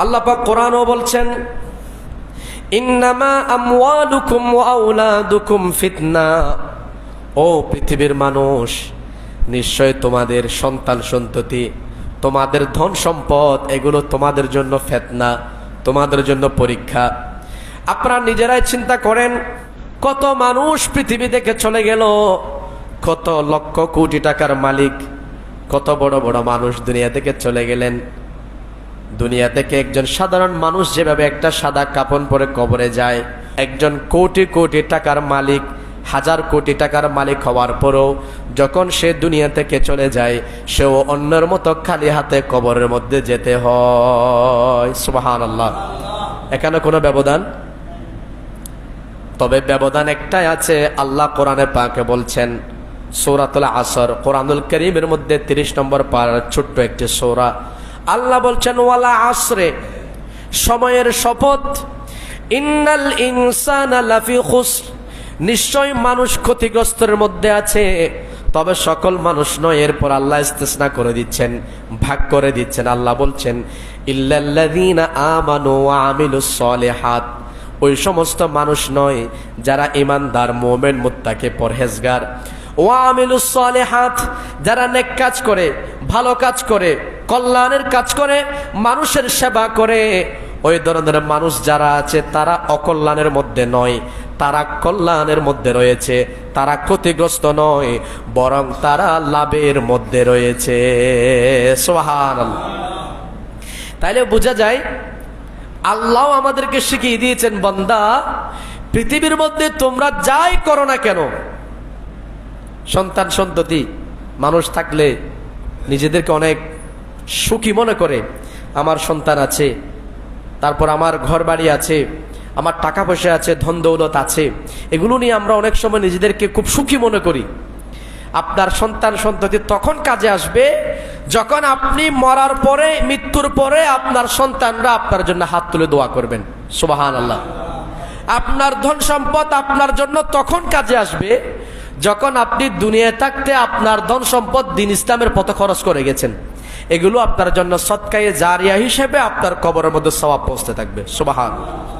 আল্লাহ পাক কোরআনও বলছেন, ইন্নামা আমওয়ালুকুম ওয়া আওলাদুকুম ফিতনা। ও পৃথিবীর মানুষ, নিশ্চয় তোমাদের সন্তান সন্ততি, তোমাদের ধন সম্পদ, এগুলো তোমাদের জন্য ফিতনা, তোমাদের জন্য পরীক্ষা। আপনারা নিজেরাই চিন্তা করেন, কত মানুষ পৃথিবী থেকে চলে গেল, কত লক্ষ কোটি টাকার মালিক, কত বড় বড় মানুষ দুনিয়া থেকে চলে গেলেন। দুনিয়া থেকে একজন সাধারণ মানুষ যেভাবে একটা সাদা কাপন পরে কবরে যায়, একজন কোটি কোটি টাকার মালিক, হাজার কোটি টাকার মালিক হওয়ার পরও যখন সে দুনিয়া থেকে চলে যায়, সেও অন্যের মতো খালি হাতে কবরের মধ্যে যেতে হয়। সুবহানাল্লাহ। এখানে কোনো ব্যবধান, তবে ব্যবধান একটাই আছে। আল্লাহ কোরআনে পাকে বলছেন, সূরাতুল আসর, কোরআনুল কারীমের মধ্যে 30 নম্বর পারার ছোট্ট একটি সূরা। আল্লাহ বলছেন, ওয়ালা আসরে, সময়ের শপথ, ইন্নাল ইনসানা লাফি খুসর, নিশ্চয় মানুষ ক্ষতিগ্রস্তের মধ্যে আছে। তবে সকল মানুষ নয়, এরপর আল্লাহ ইস্তিসনা করে দিচ্ছেন, ভাগ করে দিচ্ছেন। আল্লাহ বলছেন, ইল্লাল্লাযীনা আমানু ওয়া আমিলুস সলিহাত, ওই সমস্ত মানুষ নয় যারা ঈমানদার, মুমিন, মুত্তাকি, পরহেজগার। ওয়া আমিলুস সলিহাত, যারা নেক কাজ করে, ভালো কাজ করে, কল্যাণের কাজ করে, মানুষের সেবা করে। ওই ধরনের মানুষ যারা আছে তারা অকল্যাণের মধ্যে নয়, তারা কল্যাণের মধ্যে রয়েছে। তারা ক্ষতিগ্রস্ত নয়, বরং তারা লাভের মধ্যে রয়েছে। সুবহানাল্লাহ। তাইলে বোঝা যায়, আল্লাহ আমাদেরকে শিখিয়ে দিয়েছেন, বান্দা, পৃথিবীর মধ্যে তোমরা যাই করো না কেন, সন্তান সন্ততি মানুষ থাকলে নিজেদেরকে অনেক সুখী মনে করে। আমার সন্তান আছে, তারপর আমার ঘর বাড়ি আছে, আমার টাকা পয়সা আছে, ধন দৌলত আছে, এগুলো নিয়ে আমরা অনেক সময় নিজেদেরকে খুব সুখী মনে করি। আপনার সন্তান সন্ততি তখন কাজে আসবে যখন আপনি মরার পরে, মৃত্যুর পরে আপনার সন্তানরা আপনার জন্য হাত তুলে দোয়া করবেন। সুবহানাল্লাহ। আপনার ধন সম্পদ আপনার জন্য তখন কাজে আসবে যখন আপনি দুনিয়ায় থাকতে আপনার ধন সম্পদ দ্বীন ইসলামের পথে খরচ করে গেছেন। এগুলো আপনার জন্য সদকায়ে জারিয়া হিসেবে আপনার কবরের মধ্যে সওয়াব পৌঁছতে থাকবে। সুবহানাল্লাহ।